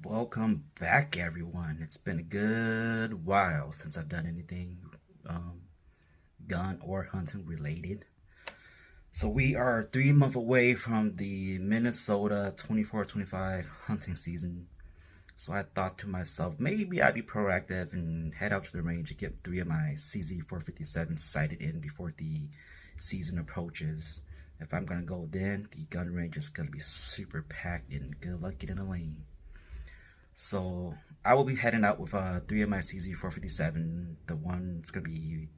Welcome back, everyone. It's been a good while since I've done anything gun or hunting related. So we are 3 months away from the Minnesota 24-25 hunting season. So I thought to myself, maybe I'd be proactive and head out to the range to get 3 of my CZ457 sighted in before the season approaches. If I'm gonna go then, the gun range is gonna be super packed and good luck getting a lane. So I will be heading out with 3 of my CZ457. The one's gonna be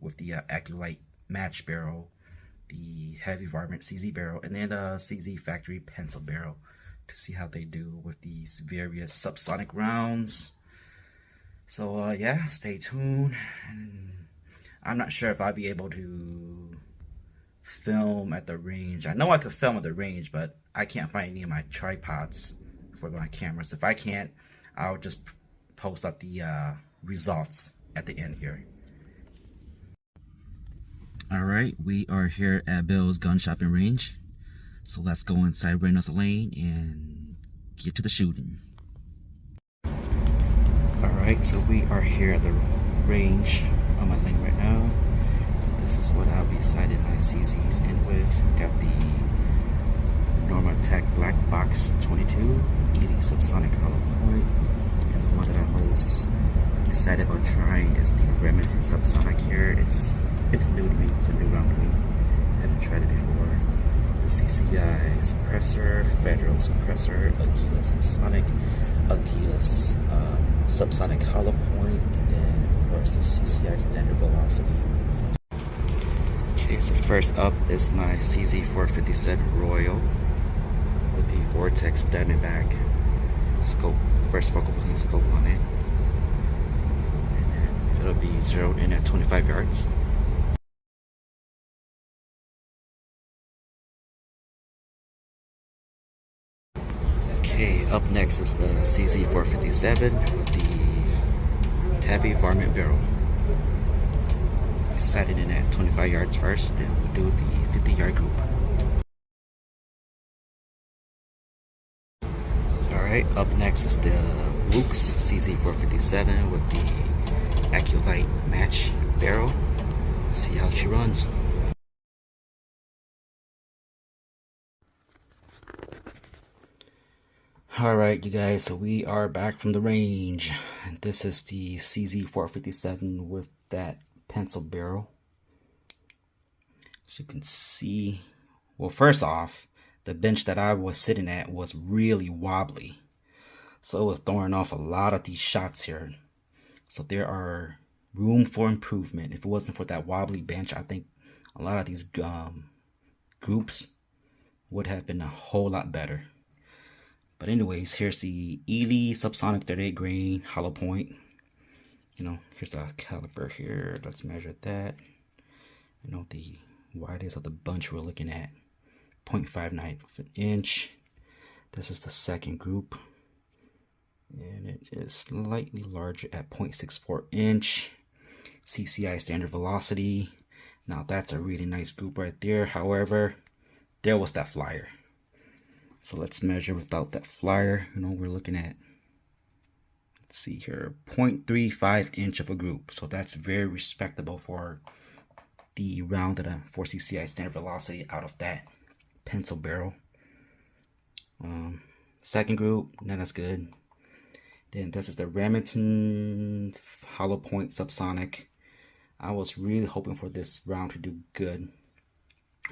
with the Aculite match barrel, the heavy Varmint CZ barrel, and then the CZ factory pencil barrel to see how they do with these various subsonic rounds. So yeah, stay tuned. I'm not sure if I'll be able to film at the range. I know I could film at the range, but I can't find any of my tripods for my cameras. If I can't, I'll just post up the results at the end here. Alright, we are here at Bill's gun shopping range. So let's go inside Reynolds Lane and get to the shooting. Alright, so we are here at the range on my lane right now. This is what I'll be sighting my CZs in with. Got the Normatec Black Box 22 Elite Subsonic Hollow Point, and the one that I'm most excited about trying is the Remington Subsonic here. It's new to me, it's a new round to me. I haven't tried it before. The CCI suppressor, Federal suppressor, Aculite Subsonic, Aculite Subsonic Hollow Point, and then of course the CCI standard velocity. Okay, so first up is my CZ457 Royal with the Vortex Diamondback scope, first focal plane scope on it, and then it'll be zeroed in at 25 yards. Okay, up next is the CZ457 with the heavy Varmint barrel. Sighted in at 25 yards first, then we'll do the 50-yard group. Alright, up next is the Wooks CZ457 with the Aculite match barrel. See how she runs. Alright, you guys, so we are back from the range. And this is the CZ457 with that pencil barrel. As you can see, well, first off, the bench that I was sitting at was really wobbly, so it was throwing off a lot of these shots here. So there are room for improvement. If it wasn't for that wobbly bench, I think a lot of these groups would have been a whole lot better. But anyways, here's the Elite Subsonic 38 grain hollow point. You know, here's the caliper here. Let's measure that. You know, the widest of the bunch we're looking at, 0.59 of an inch. This is the second group, and it is slightly larger at 0.64 inch. CCI standard velocity. Now that's a really nice group right there. However, there was that flyer. So let's measure without that flyer. You know, we're looking at, let's see here, 0.35 inch of a group. So that's very respectable for the round that for CCI standard velocity out of that pencil barrel. Second group, not as good. Then this is the Remington hollow point subsonic. I was really hoping for this round to do good,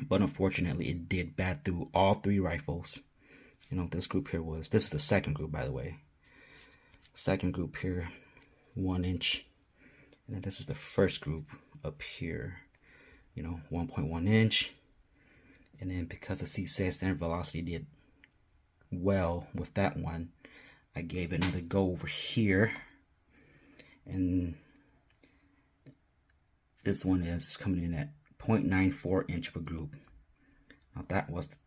but unfortunately it did bad through all 3 rifles. You know, this group here was, this is the second group, by the way. Second group here, 1 inch. And then this is the first group up here, you know, 1.1 inch. And then because the CCI standard velocity did well with that one, I gave it another go over here. And this one is coming in at 0.94 inch of a group. Now that was the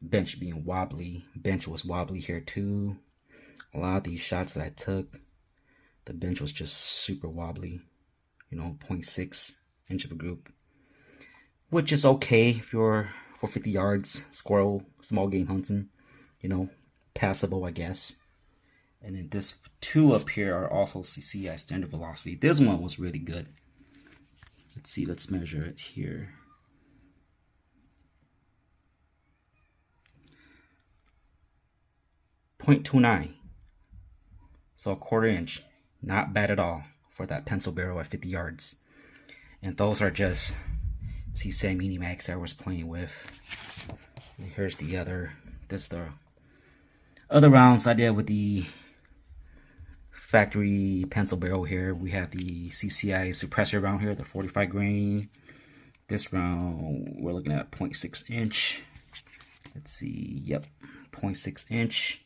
bench being wobbly. Bench was wobbly here too. A lot of these shots that I took, the bench was just super wobbly. You know, 0.6 inch of a group, which is okay if you're for 50 yards, squirrel, small game hunting. You know, passable, I guess. And then this two up here are also CCI standard velocity. This one was really good. Let's see, let's measure it here. .29. So a 1/4 inch. Not bad at all for that pencil barrel at 50 yards. And those are just CCI Mini Max I was playing with. And here's the other. This is the other rounds I did with the factory pencil barrel here. We have the CCI suppressor round here, the 45 grain. This round we're looking at 0.6 inch. Let's see, yep, 0.6 inch.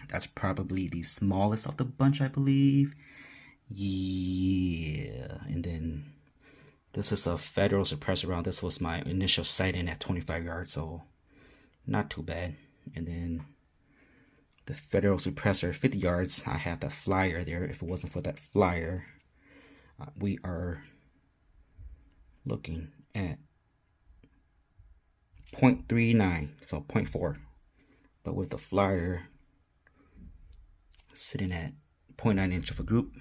That's probably the smallest of the bunch, I believe. Yeah, and then this is a federal suppressor round. This was my initial sighting at 25 yards, so not too bad. And then the federal suppressor 50 yards, I have that flyer there. If it wasn't for that flyer, we are looking at 0.39, so 0.4. But with the flyer sitting at 0.9 inch of a group.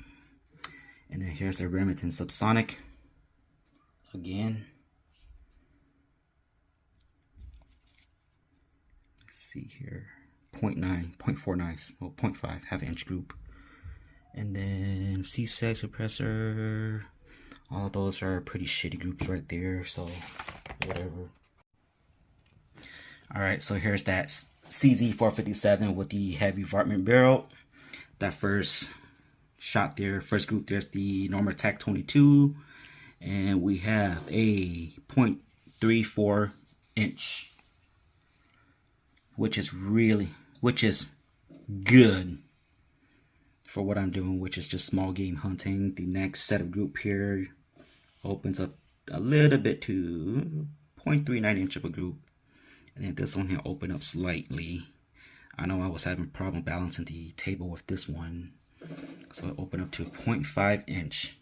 And then here's a Remington subsonic again. Let's see here, 0.9, 0.49, well 0.5, half inch group. And then CCI suppressor, all those are pretty shitty groups right there, so whatever. Alright, so here's that CZ457 with the heavy Varmint barrel. That first shot there, first group, there's the Norma Tac 22, and we have a 0.34 inch, which is good for what I'm doing, which is just small game hunting. The next set of group here opens up a little bit to 0.39 inch of a group, and then this one here open up slightly. I know I was having problem balancing the table with this one, so it opened up to 0.5 inch.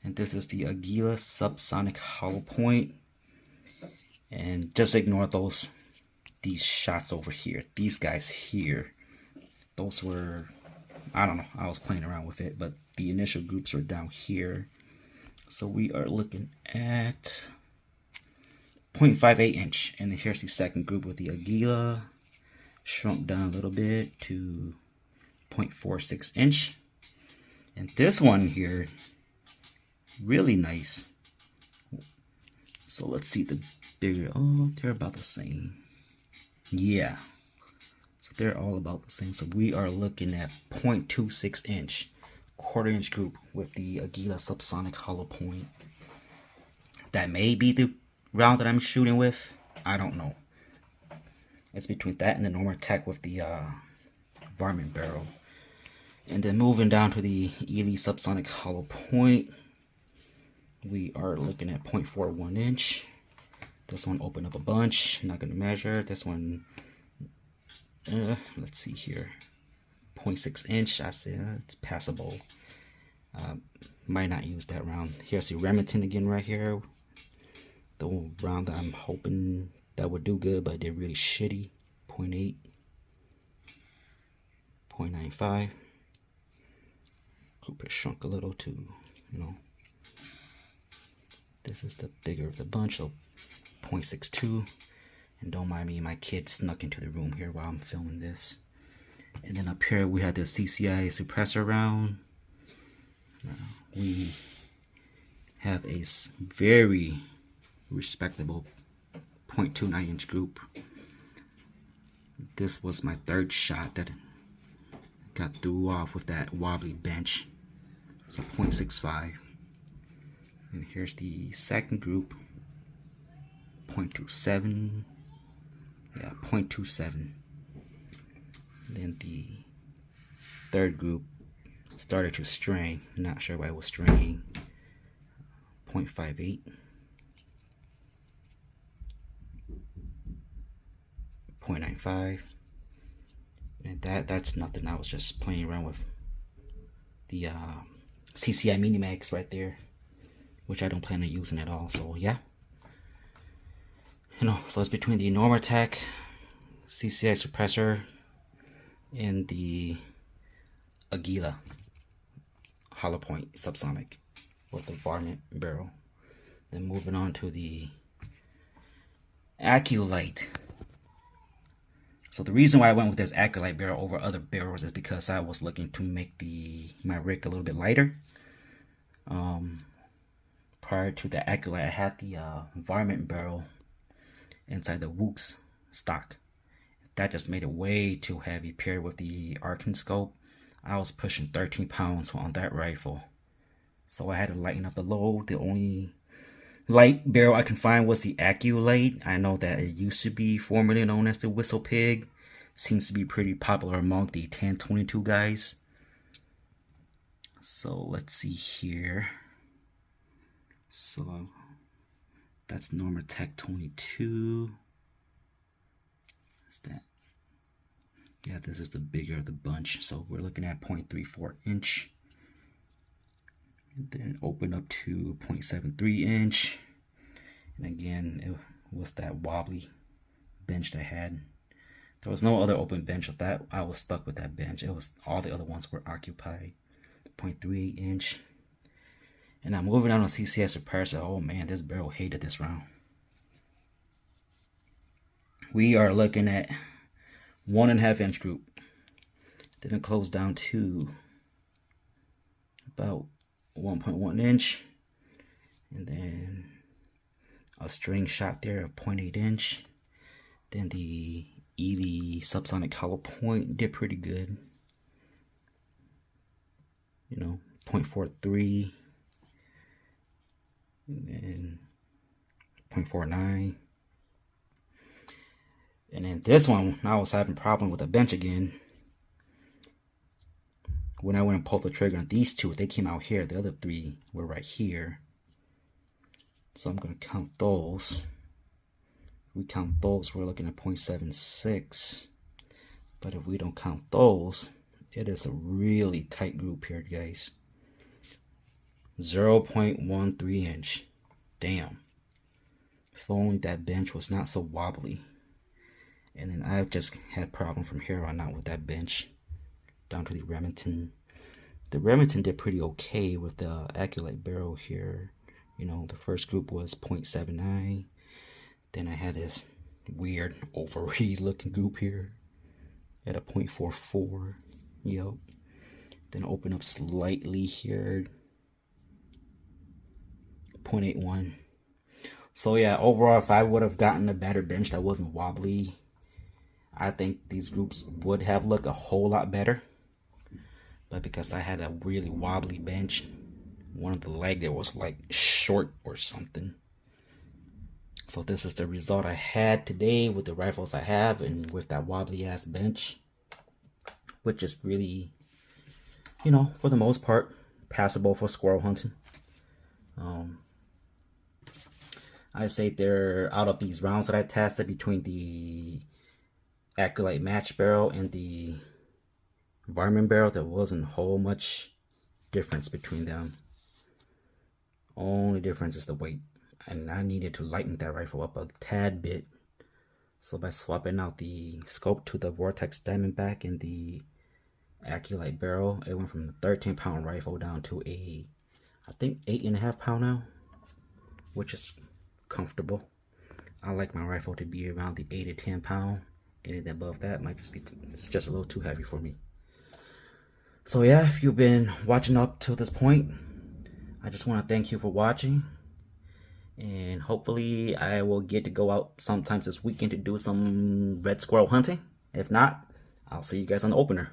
And this is the Aculite subsonic hollow point. And just ignore these shots over here. These guys here, those were, I don't know, I was playing around with it, but the initial groups are down here. So we are looking at 0.58 inch. And then here's the second group with the Aculite. Shrunk down a little bit to 0.46 inch. And this one here, really nice. So let's see the bigger, oh, they're about the same. Yeah, so they're all about the same. So we are looking at 0.26 inch, 1/4 inch group with the Aculite subsonic hollow point. That may be the round that I'm shooting with, I don't know. It's between that and the Norma Tac with the Varmint barrel. And then moving down to the Aculite subsonic hollow point, we are looking at 0.41 inch. This one opened up a bunch. I'm not going to measure. This one, let's see here, 0.6 inch. I said it's passable. Might not use that round. Here's the Remington again right here. The round that I'm hoping that would do good, but they're really shitty. 0.8, 0.95. Group has shrunk a little to, you know, this is the bigger of the bunch, so 0.62. And don't mind me, my kid snuck into the room here while I'm filming this. And then up here we have the CCI suppressor round. We have a very respectable 0.29 inch group. This was my third shot that got threw off with that wobbly bench. So 0.65. And here's the second group, 0.27. Yeah, 0.27. Then the third group started to strain. Not sure why it was straining. 0.58. 0.95. And that's nothing. I was just playing around with the CCI Mini Max right there, which I don't plan on using at all. So yeah, you know, so it's between the Norma Tac CCI suppressor and the Aguila hollow point subsonic with the Varmint barrel. Then moving on to the Aculite. So the reason why I went with this Aculite barrel over other barrels is because I was looking to make my rig a little bit lighter. Prior to the Aculite, I had the Varmint barrel inside the Wooks stock. That just made it way too heavy paired with the Arcane scope. I was pushing 13 pounds on that rifle. So I had to lighten up the load. The only light barrel I can find was the Aculite. I know that it used to be formerly known as the Whistle Pig. Seems to be pretty popular among the 1022 guys. So let's see here. So that's Normatec 22. What's that? Yeah, this is the bigger of the bunch. So we're looking at 0.34 inch. And then open up to 0.73 inch. And again, it was that wobbly bench that I had. There was no other open bench with that. I was stuck with that bench. It was all the other ones were occupied. 0.38 inch. And I'm moving on to CCS repair. So, oh man, this barrel hated this round. We are looking at 1.5 inch group. Then it closed down to about 1.1 inch. And then a string shot there of 0.8 inch. Then the Ely subsonic hollow point did pretty good. You know, 0.43. And then 0.49. And then this one, I was having a problem with the bench again. When I went and pulled the trigger on these two, they came out here. The other three were right here. So I'm going to count those. If we count those, we're looking at 0.76. But if we don't count those, it is a really tight group here, guys. 0.13 inch. Damn. If only that bench was not so wobbly. And then I've just had a problem from here on out with that bench. Down to the Remington. The Remington did pretty okay with the Aculite barrel here. You know, the first group was 0.79. Then I had this weird overread looking group here at a 0.44. Yep. Then open up slightly here. 0.81. So yeah, overall, if I would have gotten a better bench that wasn't wobbly, I think these groups would have looked a whole lot better. But because I had a really wobbly bench, one of the leg there was like short or something. So this is the result I had today with the rifles I have and with that wobbly ass bench, which is really, you know, for the most part, passable for squirrel hunting. I say they're out of these rounds that I tested between the Aculite match barrel and the Varmint barrel, there wasn't a whole much difference between them. Only difference is the weight, and I needed to lighten that rifle up a tad bit. So by swapping out the scope to the Vortex Diamondback and the Aculite barrel, it went from a 13-pound rifle down to a, I think, 8.5 pound now, which is comfortable. I like my rifle to be around the 8 to 10 pound. Anything above that might just be, it's just a little too heavy for me. So yeah, if you've been watching up to this point, I just want to thank you for watching. And hopefully I will get to go out sometimes this weekend to do some red squirrel hunting. If not, I'll see you guys on the opener.